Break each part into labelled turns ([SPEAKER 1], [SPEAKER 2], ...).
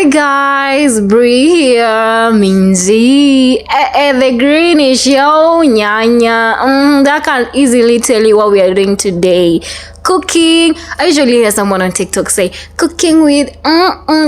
[SPEAKER 1] guys, Bree here, Minji, the greenish yo, nyanya. That can easily tell you what we are doing today. Cooking. I usually hear someone on TikTok say cooking with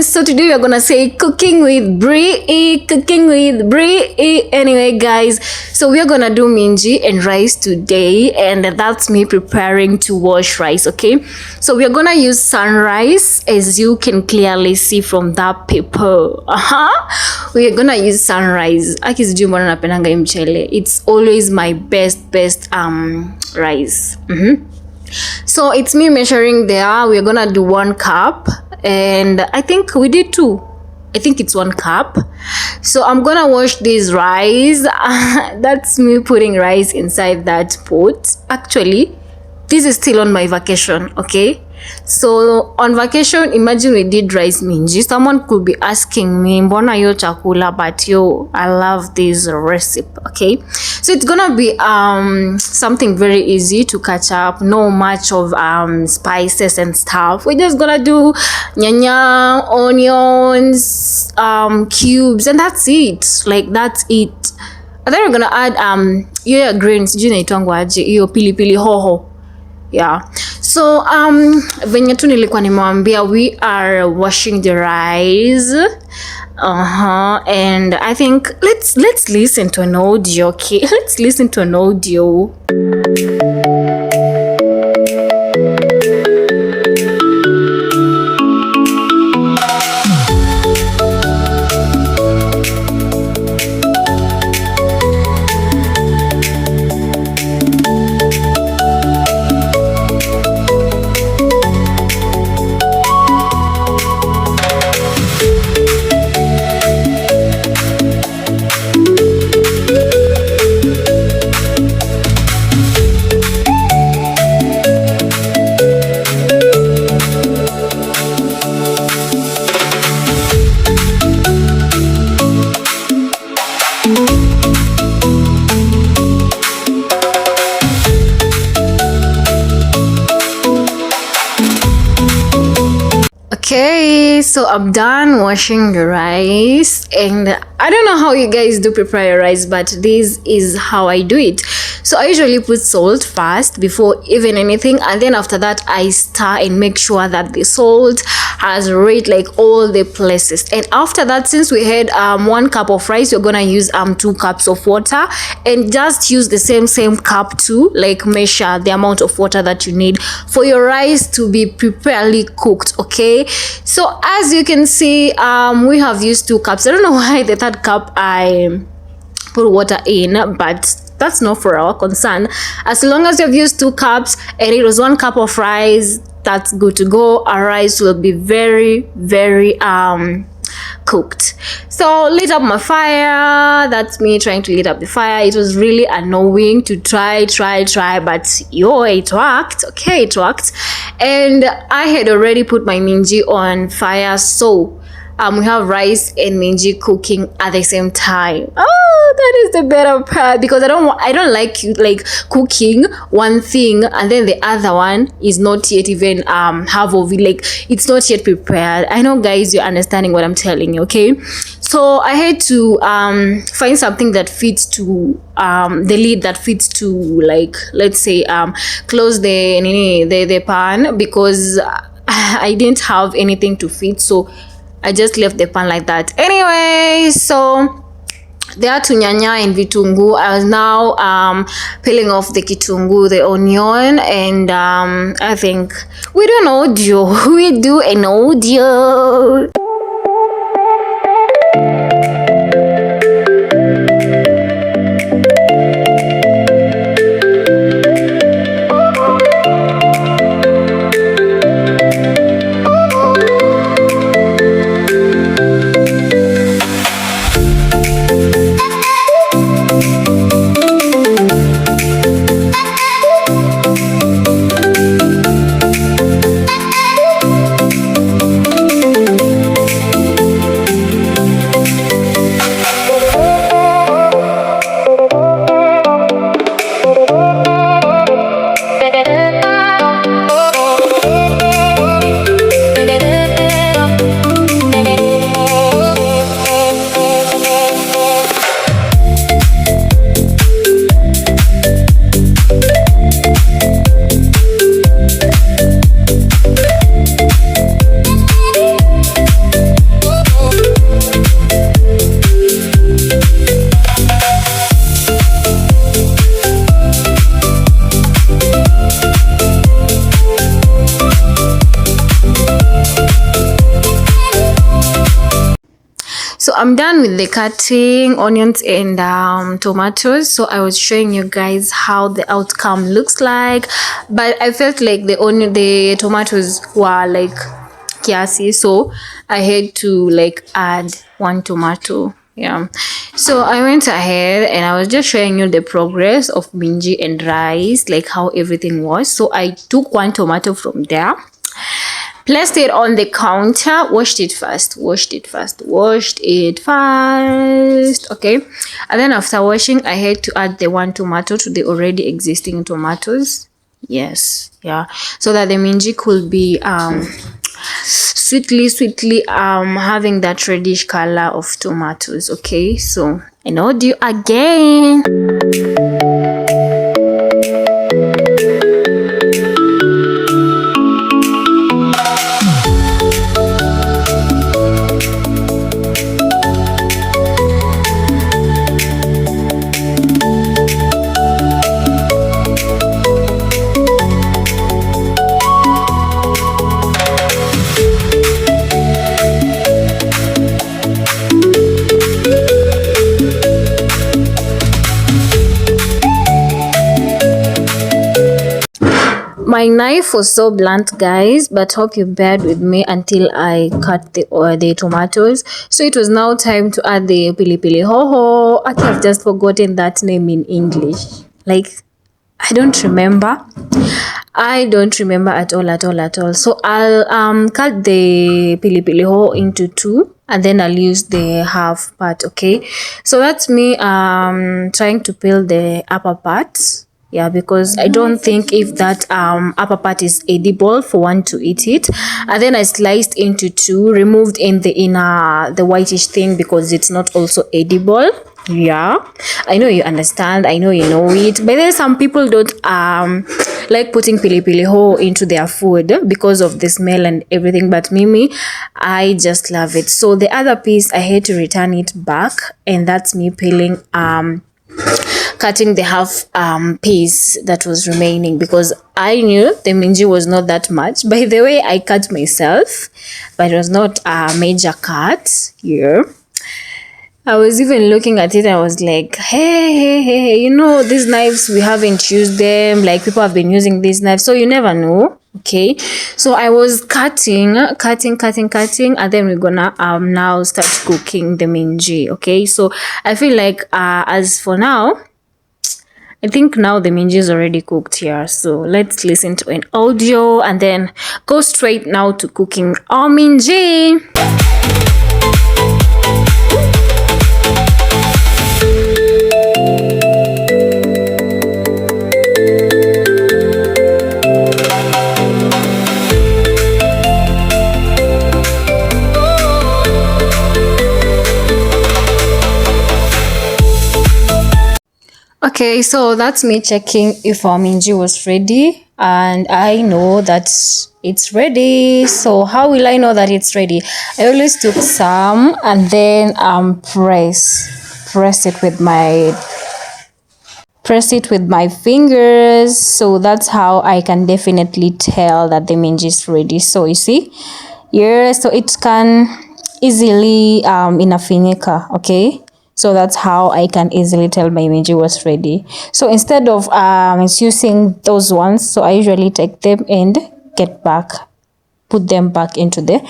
[SPEAKER 1] so today we're gonna say cooking with Bree, cooking with Bree. Anyway guys, so we're gonna do minji and rice today, and that's me preparing to wash rice. Okay, so we're gonna use sunrise, as you can clearly see from that paper. We're gonna use sunrise. It's always my best rice. So it's me measuring there. We're gonna do 1 cup, and I think we did 2. I think it's 1 cup. So I'm gonna wash this rice. That's me putting rice inside that pot. Actually, this is still on my vacation, okay? So on vacation, imagine we did rice minji. Someone could be asking me, mbona yo chakula, but yo, I love this recipe, okay? So it's gonna be something very easy to catch up, no much of spices and stuff. We're just gonna do nyanya, onions, cubes, and that's it. Like, that's it. And then we're gonna add greens, iyo pili hoho. Yeah, so venye tu nilikuwa nimewambia, we are washing the rice. And I think let's listen to an audio. Okay, let's listen to an audio. Okay, so I'm done washing the rice, and I don't know how you guys do prepare your rice, but this is how I do it. So I usually put salt first before even anything, and then after that I stir and make sure that the salt has reached like all the places. And after that, since we had 1 cup of rice, you're gonna use 2 cups of water, and just use the same cup to like measure the amount of water that you need for your rice to be properly cooked. Okay, so as you can see, we have used 2 cups. I don't know why the 3rd cup I put water in, but that's not for our concern. As long as you've used 2 cups and it was 1 cup of rice, that's good to go. Our rice will be very cooked. So lit up my fire. That's me trying to lit up the fire. It was really annoying to try, but yo, it worked. Okay, it worked. And I had already put my minji on fire, so we have rice and minji cooking at the same time. Oh, that is the better part, because I don't like cooking one thing and then the other one is not yet even half of it, like it's not yet prepared. I know guys, you're understanding what I'm telling you, okay? So I had to find something that fits to the lid that fits to, like, let's say close the pan, because I didn't have anything to fit, so I just left the pan like that. Anyway, so there are nyanya and vitungu. I was now peeling off the kitungu, the onion, and I think we do an audio. We do an audio. So I'm done with the cutting onions and tomatoes. So I was showing you guys how the outcome looks like, but I felt like the tomatoes were like kiasi, so I had to like add one tomato. Yeah, so I went ahead and I was just showing you the progress of minji and rice, like how everything was. So I took one tomato from there, placed it on the counter, washed it first, okay. And then after washing, I had to add the one tomato to the already existing tomatoes. Yes, yeah, so that the minji could be sweetly having that reddish color of tomatoes. Okay, so I know you again. My knife was so blunt, guys, but hope you bear with me until I cut the tomatoes. So it was now time to add the pili hoho. I have just forgotten that name in English. Like, I don't remember at all. So I'll cut the pili hoho into two, and then I'll use the half part. Okay, so that's me trying to peel the upper part. Yeah, because I don't think if that upper part is edible for one to eat it. And then I sliced into two, removed in the inner, the whitish thing, because it's not also edible. Yeah, I know you understand, I know you know it, but then some people don't like putting pili hoho into their food because of the smell and everything, but Mimi, I just love it. So the other piece, I had to return it back, and that's me peeling cutting the half piece that was remaining, because I knew the minji was not that much. By the way, I cut myself, but it was not a major cut here. I was even looking at it, I was like, hey, you know, these knives, we haven't used them, like people have been using these knives, so you never know. Okay, so I was cutting, and then we're gonna now start cooking the minji. Okay, so I feel like as for now, I think now the minji is already cooked here. So let's listen to an audio and then go straight now to cooking our minji. Okay, so that's me checking if our minji was ready, and I know that it's ready. So how will I know that it's ready? I always took some and then press it with my fingers. So that's how I can definitely tell that the minji is ready. So you see, yeah, so it can easily inafinyika. Okay, so that's how I can easily tell my minji was ready. So instead of using those ones, so I usually take them and put them back into the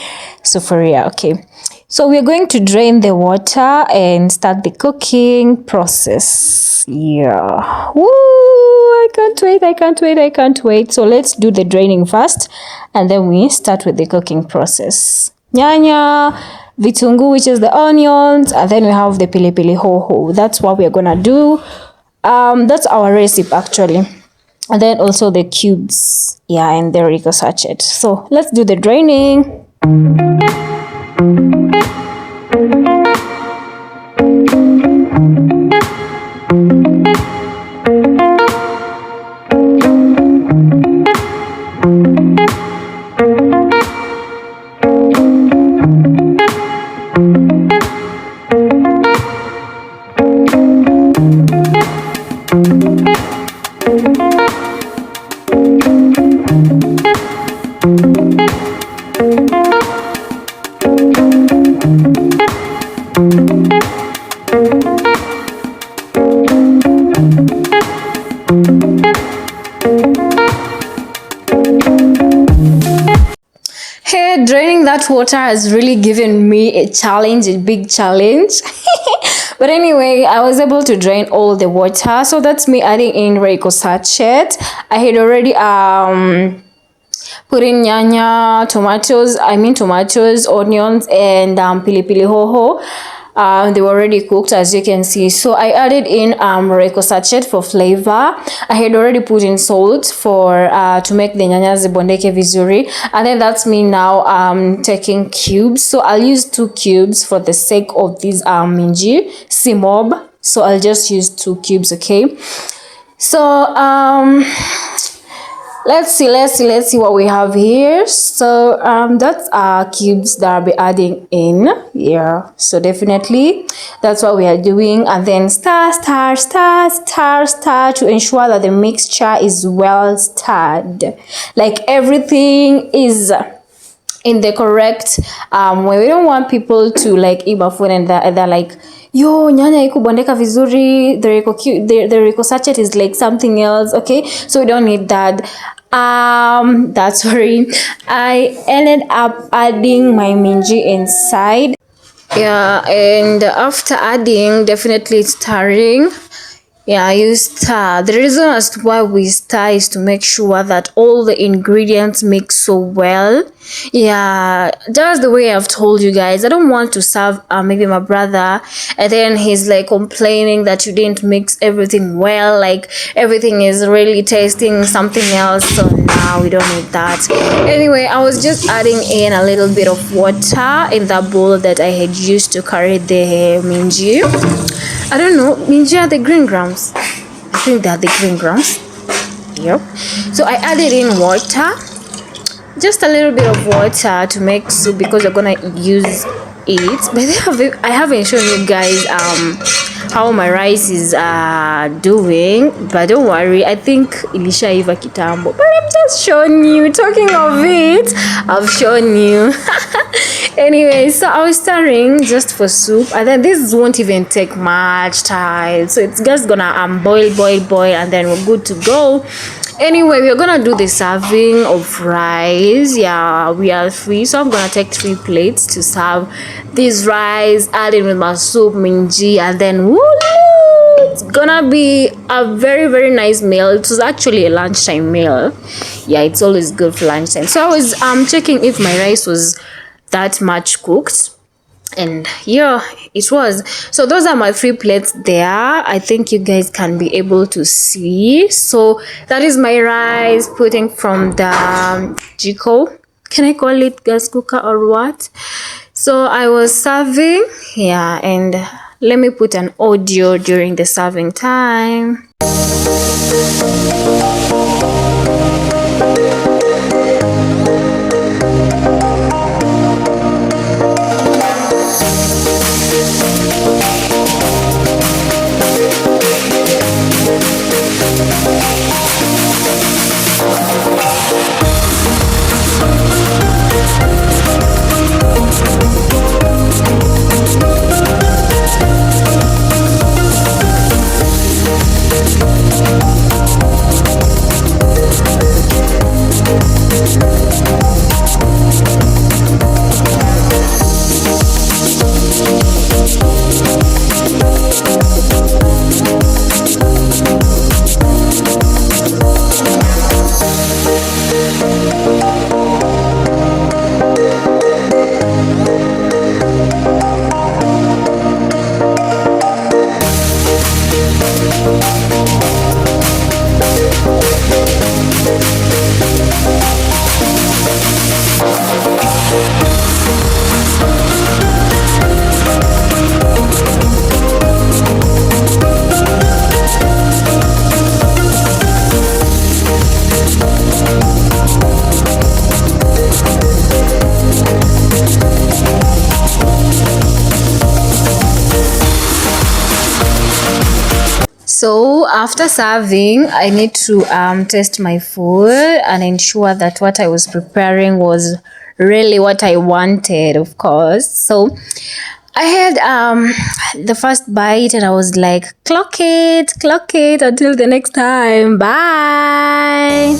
[SPEAKER 1] sufuria. Okay, so we're going to drain the water and start the cooking process. Yeah, woo, I can't wait. So let's do the draining first, and then we start with the cooking process. Nyanya, vitungu, which is the onions, and then we have the pili hoho. That's what we're gonna do. That's our recipe actually. And then also the cubes, yeah, and the Rico sachet. So let's do the draining. Hey, draining that water has really given me a challenge, a big challenge. But anyway, I was able to drain all the water. So that's me adding in Reiko sachet. I had already put in nyanya, tomatoes, onions, and pilipili hoho. They were already cooked, as you can see. So I added in Reiko sachet for flavor. I had already put in salt for to make the nyanya zibondeke vizuri. And then that's me now taking cubes. So I'll use 2 cubes for the sake of this minji simob. So I'll just use 2 cubes, okay? So let's see what we have here. So that's cubes that I'll be adding in. Yeah, so definitely that's what we are doing. And then stir to ensure that the mixture is well stirred, like everything is in the correct way. We don't want people to like eat our food and they're like, yo, nyanya ikubondeka vizuri, the Reiko sachet is like something else, okay? So we don't need that. That's sorry. I ended up adding my minji inside. Yeah, and after adding, definitely stirring. Yeah, you stir. The reason as to why we stir is to make sure that all the ingredients mix so well. Yeah, just the way I've told you guys. I don't want to serve maybe my brother and then he's like complaining that you didn't mix everything well, like everything is really tasting something else. So now we don't need that. Anyway, I was just adding in a little bit of water in the bowl that I had used to carry the minji. I don't know, minji are the green grams. I think they are the green grams. Yep. So I added in water, just a little bit of water to make soup because we're gonna use it. But I haven't shown you guys how my rice is doing, but don't worry, I think ilishaiva kitambo, but I'm just showing you. Talking of it, I've shown you. Anyway, so I was stirring just for soup, and then this won't even take much time, so it's just gonna boil, and then we're good to go. Anyway, we're gonna do the serving of rice. Yeah, we are 3, so I'm gonna take 3 plates to serve this rice, add it with my soup, minji, and then woo, it's gonna be a very nice meal. It was actually a lunchtime meal. Yeah, it's always good for lunchtime. So I was checking if my rice was that much cooked, and yeah, it was. So those are my 3 plates there. I think you guys can be able to see. So that is my rice putting from the jiko. Can I call it gas cooker or what? So I was serving, yeah, and let me put an audio during the serving time. So after serving, I need to test my food and ensure that what I was preparing was really what I wanted, of course. So I had the first bite and I was like, clock it, until the next time. Bye.